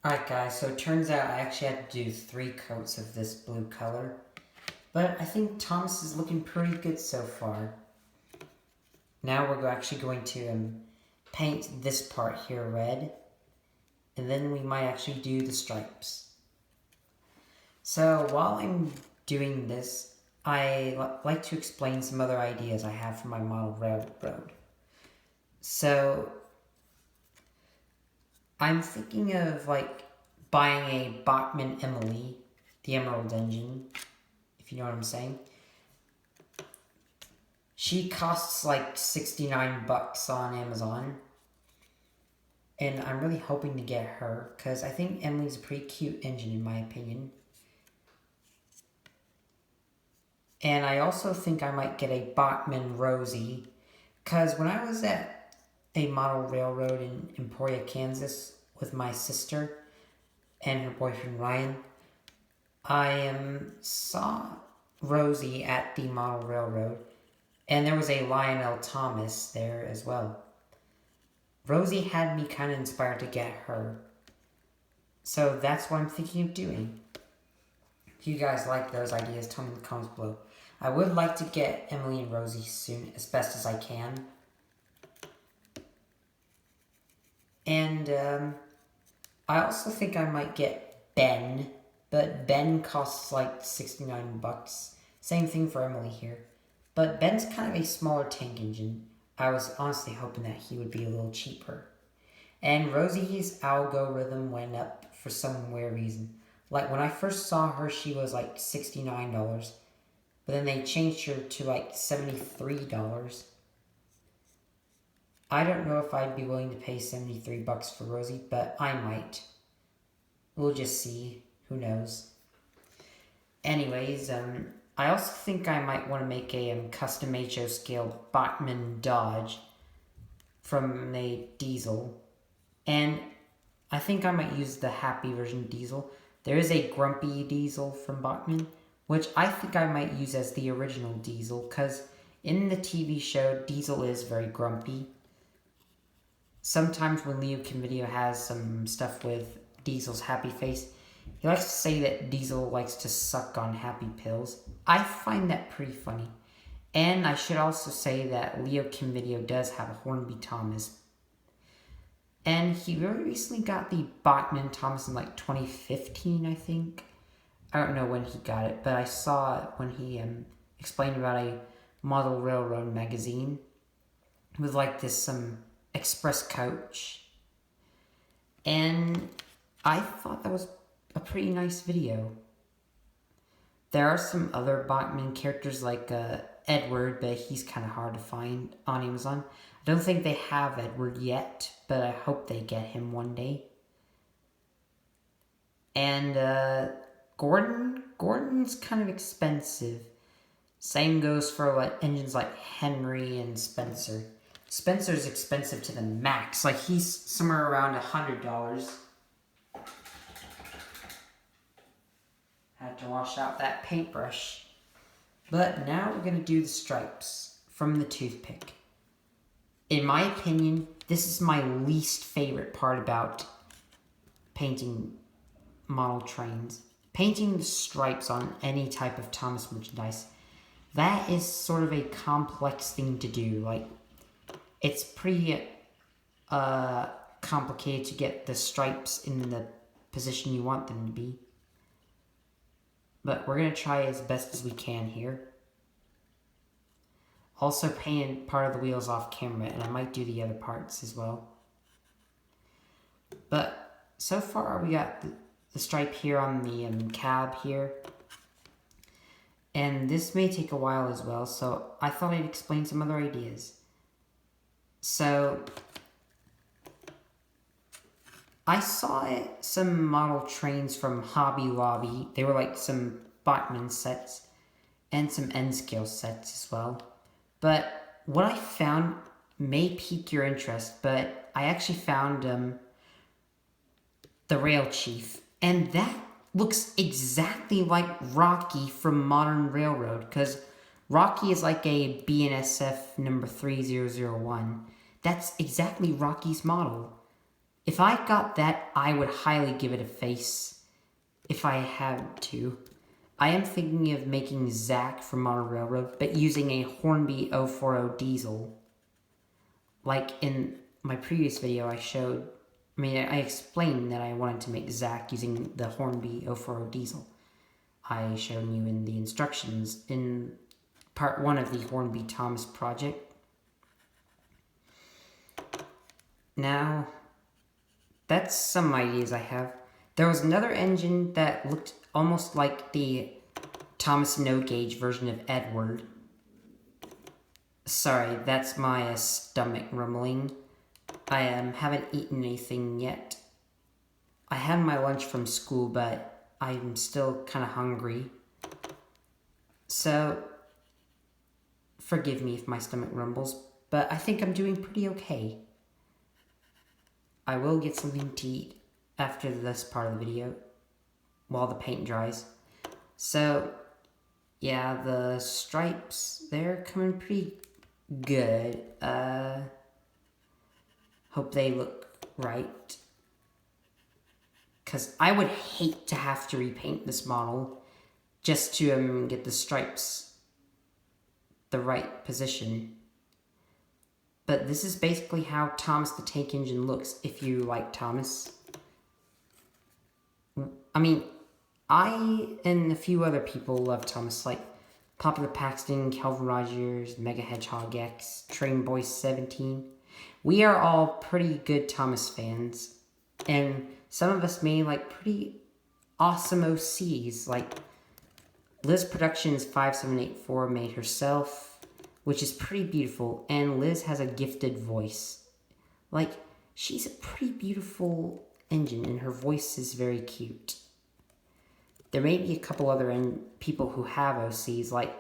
Alright guys, so it turns out I actually had to do 3 coats of this blue color. But I think Thomas is looking pretty good so far. Now we're actually going to paint this part here red. And then we might actually do the stripes. So while I'm doing this, I like to explain some other ideas I have for my model railroad. So I'm thinking of buying a Bachmann Emily, the Emerald Engine, if you know what I'm saying. She costs like 69 bucks on Amazon. And I'm really hoping to get her, because I think Emily's a pretty cute engine in my opinion. And I also think I might get a Bachmann Rosie, because when I was at a model railroad in Emporia, Kansas with my sister and her boyfriend Ryan, I saw Rosie at the model railroad, and there was a Lionel Thomas there as well. Rosie had me kind of inspired to get her. So that's what I'm thinking of doing. If you guys like those ideas, tell me in the comments below. I would like to get Emily and Rosie soon, as best as I can. And I also think I might get Ben, but Ben costs like 69 bucks. Same thing for Emily here. But Ben's kind of a smaller tank engine. I was honestly hoping that he would be a little cheaper. And Rosie's algorithm went up for some weird reason. Like when I first saw her, she was like $69. But then they changed her to like $73. I don't know if I'd be willing to pay 73 bucks for Rosie, but I might. We'll just see. Who knows? Anyways, I also think I might want to make a custom HO scale Bachmann Dodge from a diesel. And I think I might use the happy version diesel. There is a grumpy diesel from Bachmann, which I think I might use as the original diesel, because in the TV show, Diesel is very grumpy. Sometimes when Leo Video has some stuff with Diesel's happy face, he likes to say that Diesel likes to suck on happy pills. I find that pretty funny. And I should also say that Leo Video does have a Hornby Thomas. And he very recently got the Bachmann Thomas in like 2015, I think. I don't know when he got it, but I saw it when he explained about a model railroad magazine with like this express coach. And I thought that was a pretty nice video. There are some other Bachmann characters like Edward, but he's kind of hard to find on Amazon. I don't think they have Edward yet, but I hope they get him one day. And Gordon's kind of expensive. Same goes for engines like Henry and Spencer. Spencer's expensive to the max. Like he's somewhere around $100. Had to wash out that paintbrush. But now we're going to do the stripes from the toothpick. In my opinion, this is my least favorite part about painting model trains. Painting the stripes on any type of Thomas merchandise, that is sort of a complex thing to do. Like, it's pretty complicated to get the stripes in the position you want them to be. But we're going to try as best as we can here. Also painted part of the wheels off camera, and I might do the other parts as well. But so far we got the stripe here on the cab here. And this may take a while as well, so I thought I'd explain some other ideas. So I saw some model trains from Hobby Lobby. They were like some Bachmann sets and some N-scale sets as well. But what I found may pique your interest, but I actually found the Rail Chief. And that looks exactly like Rocky from Modern Railroad, because Rocky is like a BNSF number 3001. That's exactly Rocky's model. If I got that, I would highly give it a face if I had to. I am thinking of making Zack from Model Railroad, but using a Hornby 040 diesel. Like in my previous video I explained that I wanted to make Zack using the Hornby 040 diesel. I showed you in the instructions in part 1 of the Hornby Thomas project. Now, that's some ideas I have. There was another engine that looked almost like the Thomas no gauge version of Edward. Sorry, that's my stomach rumbling. I haven't eaten anything yet. I had my lunch from school, but I'm still kind of hungry. So, forgive me if my stomach rumbles, but I think I'm doing pretty okay. I will get something to eat after this part of the video, while the paint dries. So, yeah, the stripes, they're coming pretty good. Hope they look right. Because I would hate to have to repaint this model just to get the stripes the right position. But this is basically how Thomas the Tank Engine looks, if you like Thomas. I mean, I and a few other people love Thomas, like Popular Paxton, Calvin Rogers, Mega Hedgehog X, Train Boy 17. We are all pretty good Thomas fans, and some of us made like pretty awesome OCs, like Liz Productions 5784 made herself, which is pretty beautiful, and Liz has a gifted voice. Like, she's a pretty beautiful engine, and her voice is very cute. There may be a couple other people who have OCs, like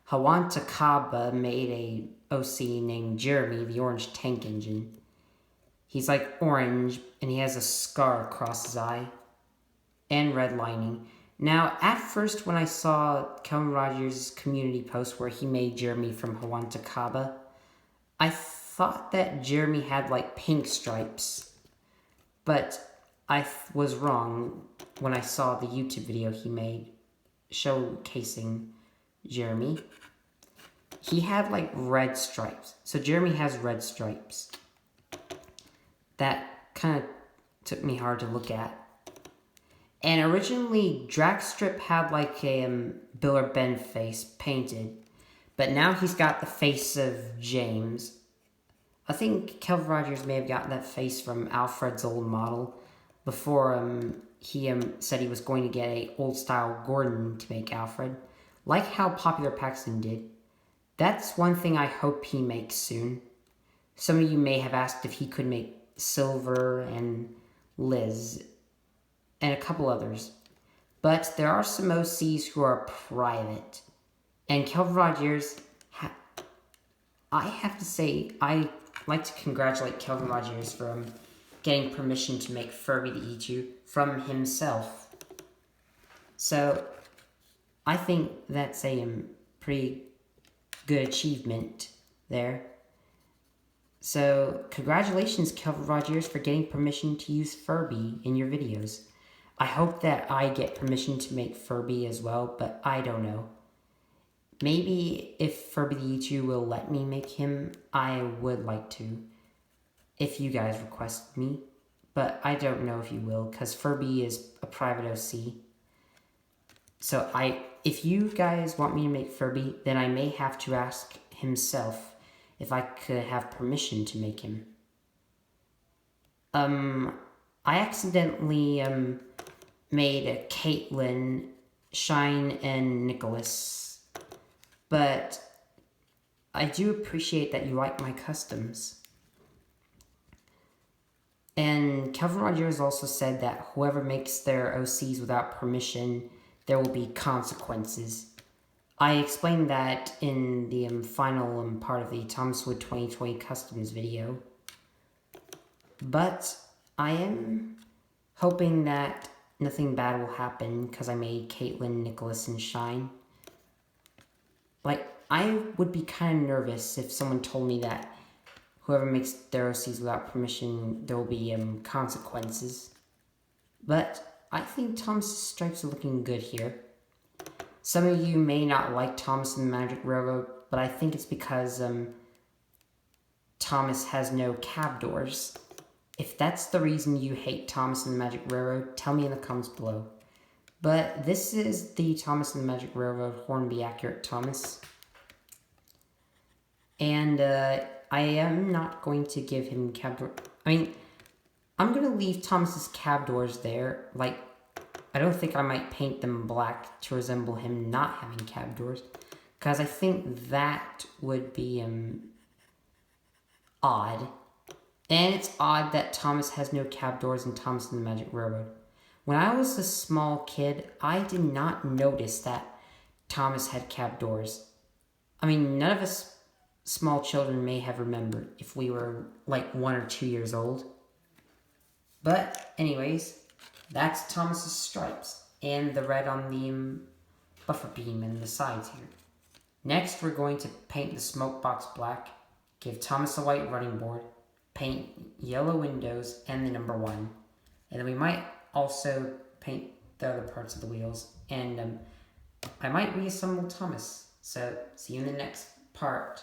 Hawan Takaba made a OC named Jeremy, the Orange Tank Engine. He's like orange, and he has a scar across his eye, and red lining. Now, at first, when I saw Kelvin Rogers' community post where he made Jeremy from Hawan Takaba, I thought that Jeremy had like pink stripes, but I was wrong when I saw the YouTube video he made showcasing Jeremy. He had like red stripes, so Jeremy has red stripes. That kind of took me hard to look at. And originally, Dragstrip had like a Bill or Ben face painted, but now he's got the face of James. I think Kelvin Rogers may have gotten that face from Alfred's old model before he said he was going to get a old style Gordon to make Alfred, like how Popular Paxton did. That's one thing I hope he makes soon. Some of you may have asked if he could make Silver and Liz and a couple others. But there are some OCs who are private. And Kelvin Rogers, I have to say, I like to congratulate Kelvin Rogers for getting permission to make Furby the E2 from himself. So, I think that's a pretty good achievement there. So, congratulations, Kelvin Rogers, for getting permission to use Furby in your videos. I hope that I get permission to make Furby as well, but I don't know. Maybe if Furby the E2 will let me make him, I would like to, if you guys request me. But I don't know if you will, because Furby is a private OC. So if you guys want me to make Furby, then I may have to ask himself if I could have permission to make him. I accidentally made a Caitlin, Shine, and Nicholas. But I do appreciate that you like my customs. And Kelvin Rogers also said that whoever makes their OCs without permission, there will be consequences. I explained that in the final part of the Thomas Wood 2020 Customs video. But I am hoping that nothing bad will happen because I made Caitlin, Nicholas, and Shine. Like, I would be kind of nervous if someone told me that whoever makes Theros without permission, there will be consequences. But I think Thomas's stripes are looking good here. Some of you may not like Thomas and the Magic Railroad, but I think it's because Thomas has no cab doors. If that's the reason you hate Thomas and the Magic Railroad, tell me in the comments below. But this is the Thomas and the Magic Railroad Hornby Accurate Thomas. And I am not going to give him cab door. I'm going to leave Thomas's cab doors there. Like, I don't think I might paint them black to resemble him not having cab doors. Because I think that would be odd. And it's odd that Thomas has no cab doors in Thomas and the Magic Railroad. When I was a small kid, I did not notice that Thomas had cab doors. I mean, none of us small children may have remembered if we were like 1 or 2 years old. But anyways, that's Thomas's stripes and the red on the buffer beam and the sides here. Next, we're going to paint the smoke box black, give Thomas a white running board, paint yellow windows and the number 1. And then we might also paint the other parts of the wheels. And I might reassemble Thomas. So see you in the next part.